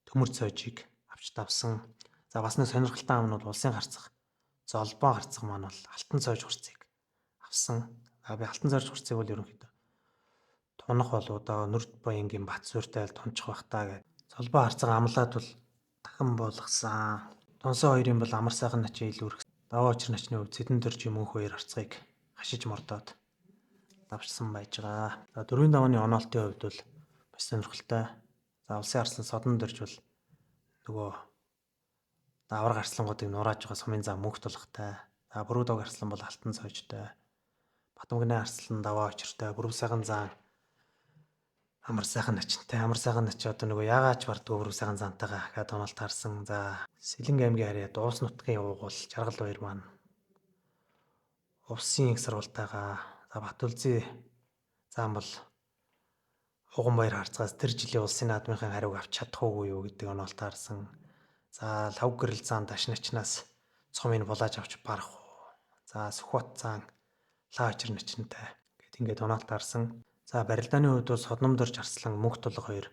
төмөр цойжийг авч давсан. За бас нэг сонирхолтой ам нь бол улсын харцаг Золбоо харцаг маань бол алтан цойж хурцыг авсан. Би алтан цойж хурцыг бол ерөнхийдөө тунах болоо Нүрт Баянгийн Батсууртай тунчих бах таа гэж. Золбоо харцаг амлаад бол дахин болгосон. Тунсан хоёрын бол амар сайхан начин илүү өргөсөн. Даваа очир начны хувьд Цэдэн Дөржи мөнх хоёр харцгийг хашиж мордоод давчсан байж байгаа. За 4-5-ны оноолтын хувьд бол бас сонирхолтой. За улсын арслан Содон Дөрж бол нөгөө давар гарслангуудыг нурааж байгаа сумын зам мөнх тулгатай. За Бүрүүдог арслан бол алтан цойжтой. Батмагны арслан даваа очиртой. Бүрүсайхан зан амар сайхан начинтай. Амар сайхан нач одоо нөгөө яагаач бардгүй Бүрүсайхан зантайгаа ахаад оноолт харсан. За Сэлэнг аймгийн харьяа Дуус нутгийн уугуул Жаргал 2 маань улсын их сургуультайгаа за Батүлзий зам бол Ууганбаяр харцгаас тэр жилийн улсын наадмынхаа хариуг авч чадах уугүй юу гэдэг оноолт харсан. За Лав гэрэл зан даш начнаас цомыг булааж авч барах уу. За Сүхбат зан лаа очир начинтай гэд ингээд оноолт харсан. За барилдааны хувьд бол Содном Дорж Арслан мөнх тулга 2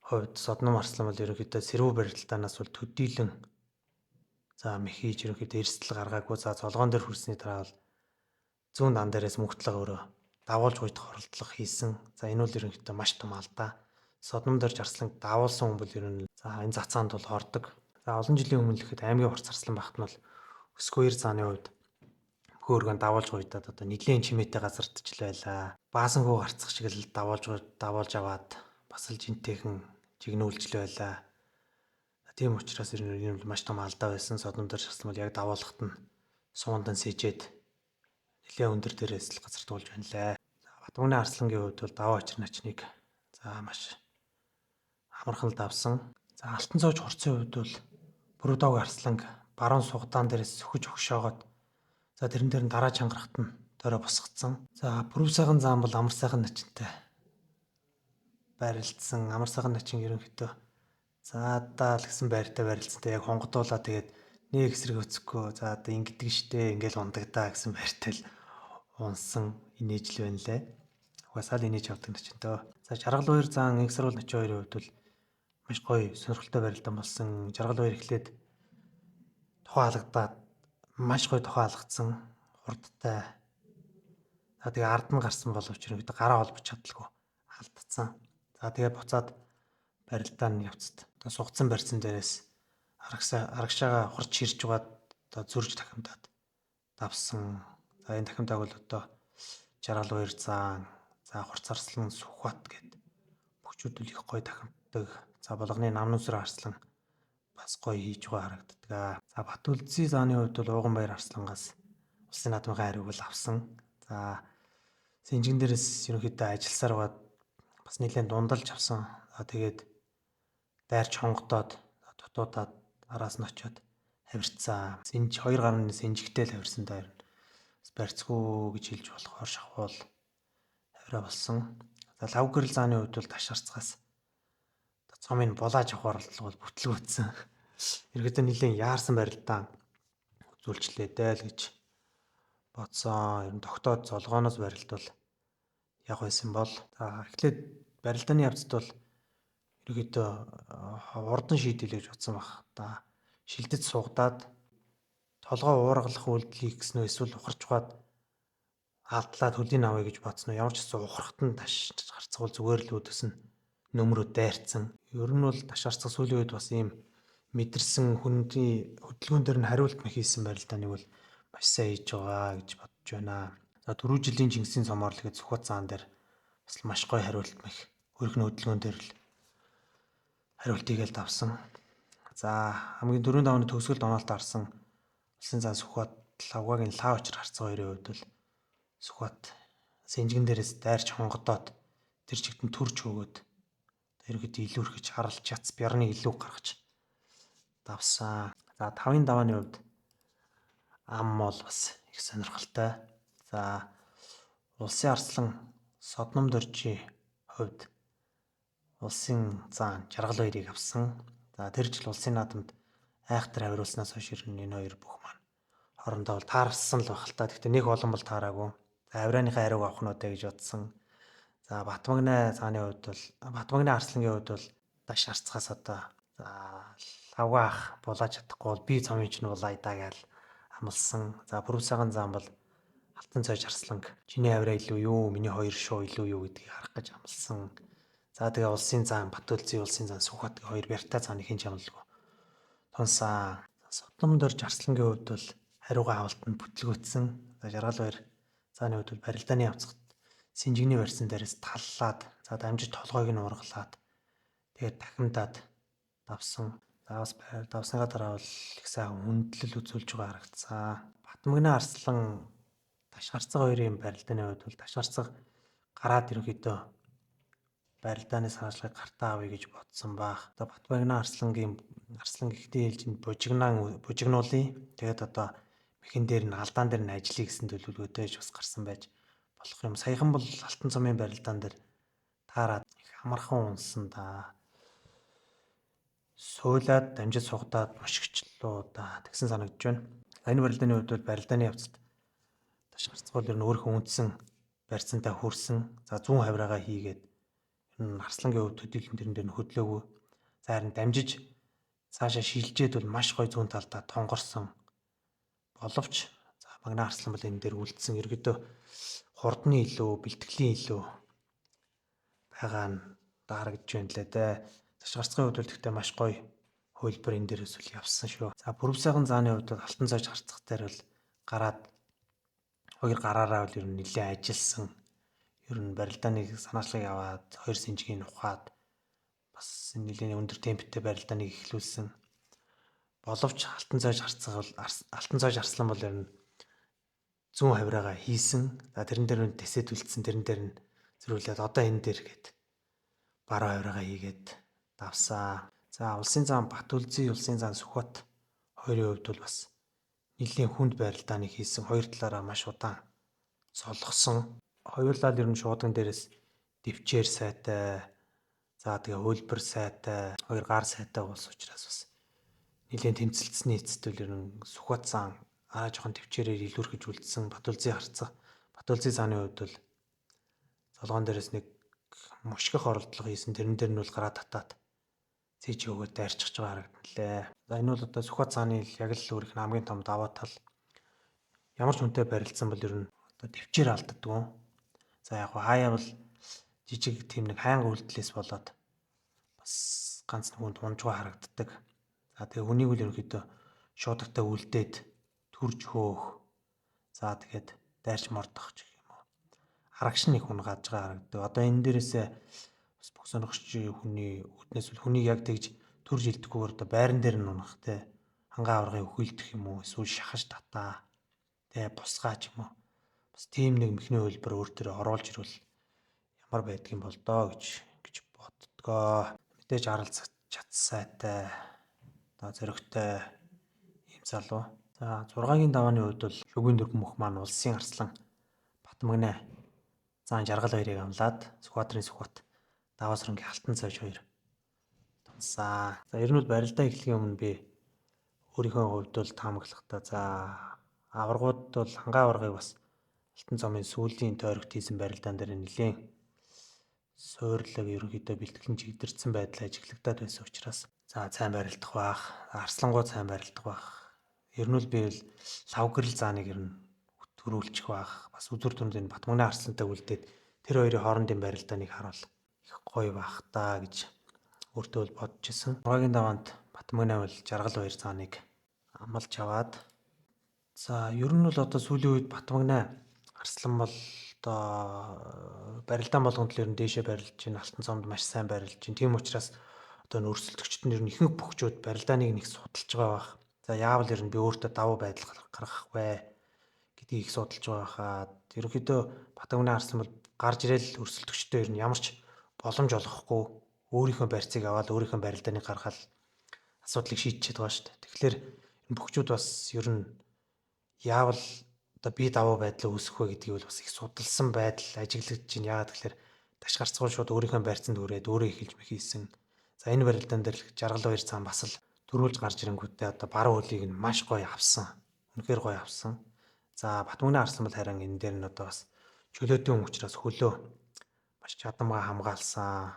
хувьд Содном Арслан бол ерөнхийдөө сэрүүн барилдаанаас бол төдийлөн за мэхийж ерөнхийдөө эрсдэл гаргаагүй. За цолгоон дээр хүрсний дараа бол зүүн дан дээрээс мөнх тулга өөрөө давуулж гуйдах оролдлого хийсэн. За энэ бол ерөнхийдөө маш том алдаа. Содном Дорж Арслан давуулсан хүн бол ер нь за энэ зацаанд бол хордог. За олон жилийн өмнө л ихэд аймгийн Хорц Арслан багт нь бол Өсгөө 2 зааны хувьд хөөргөн давуулж гуйдаад одоо нэлийн чимээтэй газардч л байлаа. Баасангүй гарцах шиг л давуулж аваад бас л жинтэйхэн жигнүүлж л байлаа. Тийм учраас ер нь энэ маш том алдаа байсан. Содном Дорж Арслан бол яг давуулахад нь суундан сэжээд нэлээд өндөр дээрээс л газар туулж байна лээ. За Батмагны Арслангийн хувьд бол даваа очир начныг за маш амархан л давсан. За алтан цойж хурцын хувьд бол Бүрүүдог Арсланг баруун сугадаан дээрээс сөхөж өгшөөгоод за тэрэн дээр нь дараа чангарахт нь тойроо босгоцсон. За Бүрүсайхан зам бол амар сайхан начинтай барилдсан. Амар сайхан начин ерөнхийдөө заадаа л гэсэн байртай барилдсантай яг хонгодуулаа тэгээд нэг эсрэг өцөхгүй за одоо ингэдэг штэ ингээл ундагдаа гэсэн байртай л унсан инээж л байна лээ. Угаасаа л инээж авдаг начинтай. За Жаргал 2 зан их сурвал начин 2-ын хувьд бол маш гоё сонирхолтой барилдаан болсон. Жаргал 2 эхлээд тухайн алгадаад маш гоё тухайн алгацсан хурдтай. За тэгээ ард нь гарсан боловч ерөнхийдөө гараа холбож чадлаггүй алдсан. За тэгээ буцаад барилдаан явцад одоо сугцсан барьсан дээрээс арагшаага хурц ширж угаад одоо зөрж дахимдаад давсан. За энэ дахимдааг бол одоо Жаргал 2 зан за Хорц Арслан Сүхбат гэд бүгчүүд их гоё дахимддаг. За болгоны Намнүсэр Арслан бас гоё хийж байгаа харагддаг. За Батүлзий зааны хувьд бол Ууганбаяр Арслангаас улсын наадмын хариуг бол авсан. За Синжин дээрээс ерөнхийдөө ажилласаар байгаад бас нэлээд дундалж авсан. За тэгээд дайрч хонгодоод дутуудаад араас нь очиод хавирцсан. Синж 2 гаруй синжигтэй л хавирсан дайр. Бас барьцгүй гэж хэлж болохоор шахуул хавираа болсон. За лав гэрэл зааны хувьд бол ташаарцгаас цомын булааж авах оролдлого бол бүтлгүүцсэн. Ерөөдөө нэлээд яарсан барилдаа үзүүлчлээдээ л гэж бодсон. Ер нь тогтоод золгооноос барилдвал яг байсан бол эхлээд барилдааны явцад бол ерөөдөө урдан шийдэл гэж бодсон баг. Шилдэд сугадаад толгой уургалах үйлдэл хийсэн үү эсвэл ухарч ухаад алдлаад хөлийн авъя гэж бодсон уу? Ямар ч гэсэн ухрахт нь таш гарцгуул зүгээр л үүдээс нь нөмрөө дайрцсан. Ер нь бол ташаарцах сүүлийн үед бас ийм мэдэрсэн хүний хөдөлгөөн дээр нь хариулт хийсэн барилдааныг бол маш сайн хийж байгаа гэж бодож байна. За 4 жилийн Чингисийн цомоор л гэж Сүхбат цаан дээр бас маш гоё хариулт хөрхөн хөдөлгөөн дээр л хариулт хийгээл давсан. За хамгийн 4-5 оны төгсгөлд оноолт арсан улсын цаан Сүхбат лавгагийн лав очир харцгаа хоёрын хувьд бол Сүхбат Синжигэн дээрээс дайрч хонгодоод тэр чигтэн төрж өгөөд ерөөд илүү их харалж яц бярны илүү гаргаж давсан. За 5-ын давааны хувьд ам бол бас их сонирхолтой. За улсын арслан Содном доржийн хувьд улсын зан жаргал 2-ыг авсан. За тэр жил улсын наадамд айхтар хариулснаас хойш энэ хоёр бүх маань хоорондоо бол таарсан л байх л та. Гэхдээ нэг олон бол таараагүй. За авирааныхаа хариуг авах нь удаа гэж бодсон. За Батмагнай цааны хувьд бол Батмагнай арслангийн хувьд бол даш арцгаас одоо лавгаах булааж чадахгүй бол би цомын ч нь булаа идаа гэж амлсан. За Бүрв сайхан зам бол Алтан цойж арсланг чиний авираа илүү юу, миний хоёр шуу илүү юу гэдгийг харах гэж амлсан. За тэгээ улсын зам Батүлзий улсын зам Сүхбат хоёр бяртай цааны хин ч амлалгүй. Тунсан Содном дорж арслангийн хувьд бол хариугаа авалт нь бүтлгүүцсэн. За жаргал 2 цааны хувьд бол барилдааны явцад Синжигний барьсан дээрээс таллаад за дамжиж толгойг нь ургалаад тэгээд дахимдаад давсан. За бас давсныгаа дараа бол их сайн хүндлэл үзүүлж байгаа харагдсан. Батмагнай арслан Ташгарцаг хоёрын барилдааны хувьд бол Ташгарцаг гараад ерөнхийдөө барилдааны санаачлагыг гартаа авъя гэж бодсон баг. Одоо Батмагнай арслан гэхдээ хэлж бужигнуулъя. Тэгээд одоо мэхэн дээр нь алдаан дээр нь ажиллая гэсэн төлөвлөгөөтэй бас гарсан байж болох юм. Саяхан бол Алтан цомын барилдаан дээр таараад их амархан унсан да. Суйлаад дамжиж сугадаад мушигчлоо да. Тэгсэн санагдж байна. Энэ барилдааны хувьд бол барилдааны явцад Ташгарцгуул ер нь өөрийнхөө үндсэн барьцантай хүрсэн. За 100 хавираагаа хийгээд ер нь арслангийн хувьд төдийлөн тэрэн дээр нь хөдлөөгүй. За харин дамжиж цаашаа шилжээд бол маш гоё зүүн талдаа тонгорсон. Боловч Магнай арслан бол энэ дээр үлдсэн ерөөдөө хурдны илүү, бэлтгэлийн илүү байгаа нь харагдж байна лээ дээ. Ташгарцгийн хувьд бол тэгтээ маш гоё хөлбөр энэ дээрээс үл явсан шүү. За Бүрв сайхан зааны хувьд бол Алтан цойж харцах дээр бол гараад хоёр гараараа бол ер нь нэлээд ажилласан. Ер нь барилдааны санаачлагыг аваад хоёр синжгийг ухаад бас нэлээд өндөр темптэй барилдааныг эхлүүлсэн. Боловч Алтан цойж арслан бол ер нь 100 хавираагаа хийсэн. За тэрэн дээр нь тэсэд үлдсэн, тэрэн дээр нь зөрүүлээд одоо энэ дээр гээд баруун хавираагаа хийгээд давсаа. За улсын зам Батүлзий, улсын зам Сүхбат хоёрын хувьд бол бас нэлийн хүнд барилдааныг хийсэн. Хоёр талаараа маш удаан солгосон. Хоёулаа л ер нь шуудан дээрээс дэвчээр сайтай, за тэгээ хөлбөр сайтай, хоёр гар сайтай ус учраас бас нэлийн тэмцэлцсэний эцэст ер нь Сүхбат зам араа жоохон төвчээрээр илүүрхэж үлдсэн. Батүлзий зааны хувьд бол золгоон дээрээс нэг мушгих оролдлого хийсэн. Тэрэн дээр нь бол гараа татаад цээж өгөөд дайрчих байгаа харагдлаа. За энэ бол одоо Сүхбат зааны яг л өөрийнх нь хамгийн том даваа тал. Ямар ч хүнтэй барилцсан бол ер нь одоо төвчээр алддаг. За яг хаяа бол жижиг тийм нэг хайнга үйлдэлээс болоод бас ганц нэгүнд унжгаа харагддаг. За тэгээ хүнийг үл ерөнхийдөө шуудагтаа үлдээд төрж хөөх. За тэгээд дайрч мордох гэх юм уу. Арагш нэг хүн гаж байгаа харагддаг. Одоо энэ дээрээсээ бас бүх сонирхогч хүний үтнээс бол хүнийг яг тэгж төрж илдэхгүйгээр одоо байран дээр нь унах те хангаа аваргын үхэлдэх юм уу эсвэл шахаж татаа бусгаа ч юм уу бас тийм нэг мэхний хөлбөр өөр төрөө оруулж ирвэл ямар байдгийн бол доо гэж боддгоо. Мэдээж харалцах чадсайтай зөрөгтэй ийм залуу. За 6-гийн давааны хувьд бол шүгэн дөрвөн мөх маань улсын арслан Батмагнай заан жаргал хоёрыг амлаад Сүхбаатарын Сүхбат Даваасрангийн Алтан цайж хоёр тунсан. За ер нь бол барилдаа эхлэхийн өмнө би өөрийнхөө хувьд бол таамаглахдаа за аваргууд бол хангаа аваргыг бас Алтан цомын сүүлийн тойрогт хийсэн барилдаан дээр нэлийн суйрлаг ерөнхийдөө бэлтгэлэн чигдэрсэн байдлаар ажиглагдаад байсан учраас за сайн барилдах бах, арслангууд сайн барилдах бах. Ер нь бол би л лав гэрэл зааныг ер нь төрүүлчих бах. Бас үзүр түнд энэ Батмагнай арслантай үлдээд тэр хоёрын хоорондын барилдааныг харуул их гоё бах та гэж өөртөө бол бодож исэн. 6-гийн даваанд Батмагнай бол жаргал хоёр зааныг амлаж аваад за ер нь бол одоо сүүлийн үед Батмагнай арслан бол одоо барилдаан болгонд л ер нь дээшээ барилж байна. Алтан цомд маш сайн барилж байна. Тийм учраас одоо өрсөлдөгчд нь ер нь ихэнх бөхчүүд барилдааныг нэг судалж байгаа бах. За яавал ер нь би өөртөө давуу байдал гаргах вэ гэдгийг их судалж байгаа хаад ерөнхийдөө Батмагнай арслан бол гарч ирэл өрсөлдөгчдөө ер нь ямар ч боломж олгохгүй өөрийнхөө барьцыг аваад өөрийнхөө барилдааныг гаргаад асуудлыг шийдчихэд байгаа шүү дээ. Тэгэхээр энэ бөхчүүд бас ер нь яавал одоо би давуу байдлаа үүсгэх вэ гэдгийг бол бас их судалсан байдал ажиглагдаж байна. Яагаад тэгэхээр таш гарцгүй шууд өөрийнхөө барьцанд өрөөд өөрөө эхэлж мэхийсэн. За энэ барилдаан дээр жаргал хоёр цаан бас л төрүүлж гарч ирэнгүүтээ одоо баруун хөлийг нь маш гоё авсан. Үнэхээр гоё авсан. За Батмагнай арслан бол харин энэ дээр нь одоо бас чөлөөтэй хүн учраас хөлөө маш чадамгаа хамгаалсан.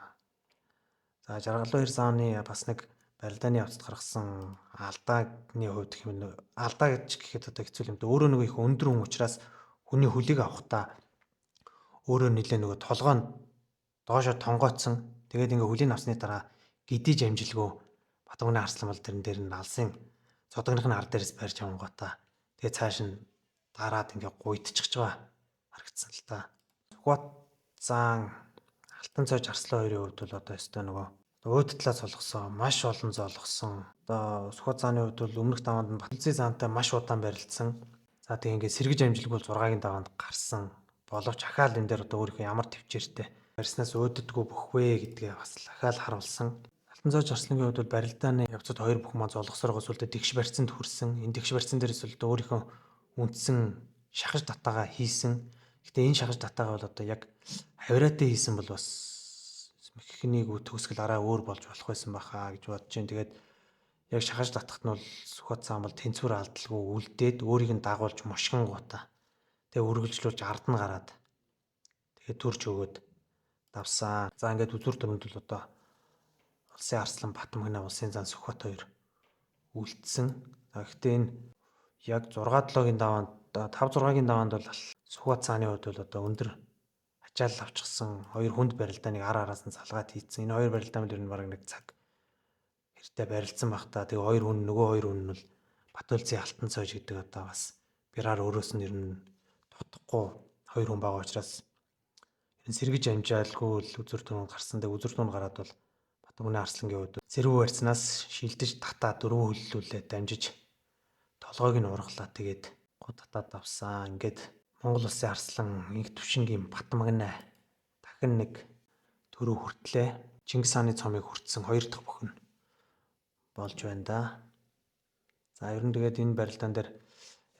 За жаргал хоёр зааны бас нэг барилдааны явцад гаргасан алдаагны хувьд гэх юм нь алдаа гэж гэхэд одоо хэцүү юм да. Өөрөө нөгөө их өндөр хүн учраас хүний хөлийг авахдаа өөрөө нэлээ нөгөө толгоо нь доошо тонгоцсон. Тэгээд ингээ хөлийн авсны дараа гидэж амжилгүй Батмагнай арслан бол тэрэн дээр нь алсын цодогных нь ар дээрээс барьж авангуудаа. Тэгээд цааш нь дараад ингээ гуйдчихж байгаа харагдсан л та. Сүхбат заан Алтан цайж арслан хоёрын хувьд бол одоо өстой нөгөө өөд талаас олгосон маш олон зоолгосон. Одоо Сүхбат зааны хувьд бол өмнөх даваанд нь Баталзын заантай маш удаан барилдсан. За тэгээ ингээ сэргэж амжилгүй 6-гийн даваанд гарсан. Боловч ахаал энэ дээр одоо өөрийнхөө ямар төвчээртэй барьснаас өөддгөө бөхвэ гэдгээ бас ахаал харуулсан. Алтан цайж арслангийн хувьд бол барилдааны явцад хоёр бүх маа зоолгосоргоос үлдээ тэгш барьцанд хүрсэн. Энэ тэгш барьцан дээрээс бол өөрийнхөө үндсэн шахаж татаагаа хийсэн. Гэтэ энэ шахаж татаагаа бол одоо яг хавираатай хийсэн бол бас механик төгсгөл арай өөр болж болох байсан баха гэж бодож байна. Тэгээд яг шахаж татахт нь бол Сүхбат цаан бол тэнцвэр алдалгүй үлдээд өөрийг нь дагуулж мушгингуудаа. Тэгээ үргэлжлүүлж ард нь гараад тэгээ төрж өгөөд давсан. За ингээд үзүр төрөнд бол одоо улсын арслан Батмагнай улсын заан Сүхбат хоёр үлдсэн. Гэхдээ энэ яг 6-7-гийн даваанд 5-6-гийн даваанд бол Сүхбат цааны хувьд бол одоо өндөр ачаал авчихсан хоёр хүнд барилдааныг араас нь залгаад хийцэн. Энэ хоёр барилдаан бол ер нь бараг нэг цаг хэртэй барилдсан баг та. Тэгээ хоёр хүн нөгөө хоёр хүн нь бол Батөлзийн Алтан цайж гэдэг одоо бас бираар өөрөөс нь ер нь дутхгүй хоёр хүн байгаа учраас энэ сэргэж амжаалгүй л үзүр түн гарсан. Тэгээ үзүр түн гараад бол Батмагнай арслангийн хувьд сэрвүү барьцнаас шилдэж татаа дөрвөн хөллүүлээд дамжиж толгойг нь ургалаа. Тэгээд гоо татаад авсан. Ингээд Монгол улсын арслан инх түвшингийн Батмагнай дахин нэг төрөө хүртлээ. Чингис хааны цомыг хүртсэн хоёр дахь бүхэн болж байна да. За ер нь тэгээд энэ барилдаан дээр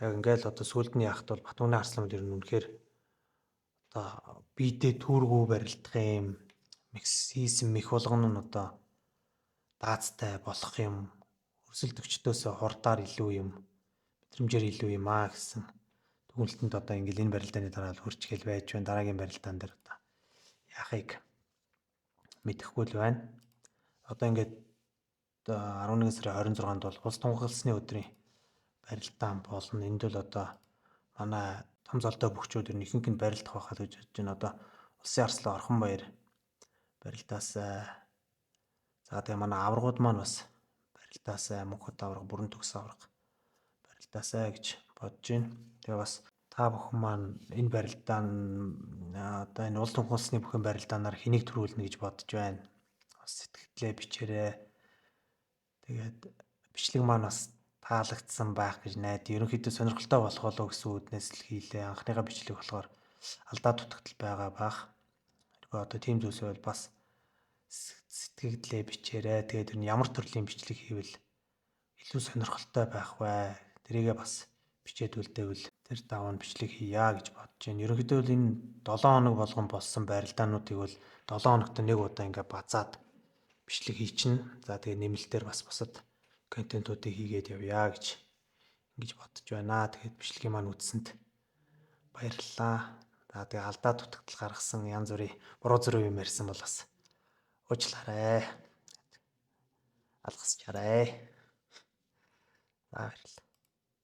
яг ингээл одоо сүүлдний яхад бол Батмагнай арслан бол ер нь үнэхээр одоо биедээ түүргүү барилдах юм хийсэн мэх болгоно нь одоо даацтай болох юм. Өрсөлдөгчдөөс хурдаар илүү юм, мэдрэмжээр илүү юм гэсэн дүгнэлтэнд одоо ингээл энэ барилдааны дараа л хурч гэл байж байна. Дараагийн барилдаан дээр одоо яахыг мэдэхгүй л байна. Одоо ингээд 11 сарын 26-нд бол улс тунгалсны өдрийн барилдаан болно. Энд бол одоо манай том золтой бөхчүүд ер нь ихэнх нь барилдах байхад гэж бодож байна. Одоо улсын арслан Орхон баяр барилдаасай. За тэгээ манай аваргууд маань бас барилдаасай. Мөнхөд аварга, бүрэн төгс аварга барилдаасай гэж бодож байна. Тэгээ бас та бүхэн маань энэ барилдаан одоо энэ улс тунгалсны бүхэн барилдаанаар хэнийг төрүүлнэ гэж бодож байна. Бас сэтгэлдээ бичээрэй. Тэгээд бичлэг маань бас таалагдсан байх гэж найд. Ерөнхийдөө сонирхолтой болох болов гэсэн үүднээс л хийлээ. Анхныхаа бичлэг болохоор алдаа дутагдал байгаа бах. Тэргүй одоо тийм зүйлс байвал бас сэтгэгдлээ бичээрэй. Тэгээд тэр нь ямар төрлийн бичлэг хийвэл илүү сонирхолтой байх вэ? Тэрийгээ бас бичээд үлдээвэл тэр даваа бичлэг хийя гэж бодож байна. Ерөнхийдөө л энэ 7 хоног болгон болсон барилдаануудыг бол 7 хоногт нэг удаа ингээ базаад бичлэг хийчихнэ. За тэгээ нэмэлтээр бас бусад контентуудыг хийгээд явъя гэж ингэж бодож байна. Тэгээд бичлэгийн маань үзсэнд баярлалаа. За тэгээ алдаа дутагдал гаргасан янз бүрийн буруу зүрх юм ярьсан бол бас уучлаарай. Алгасчаарай. За баярлалаа.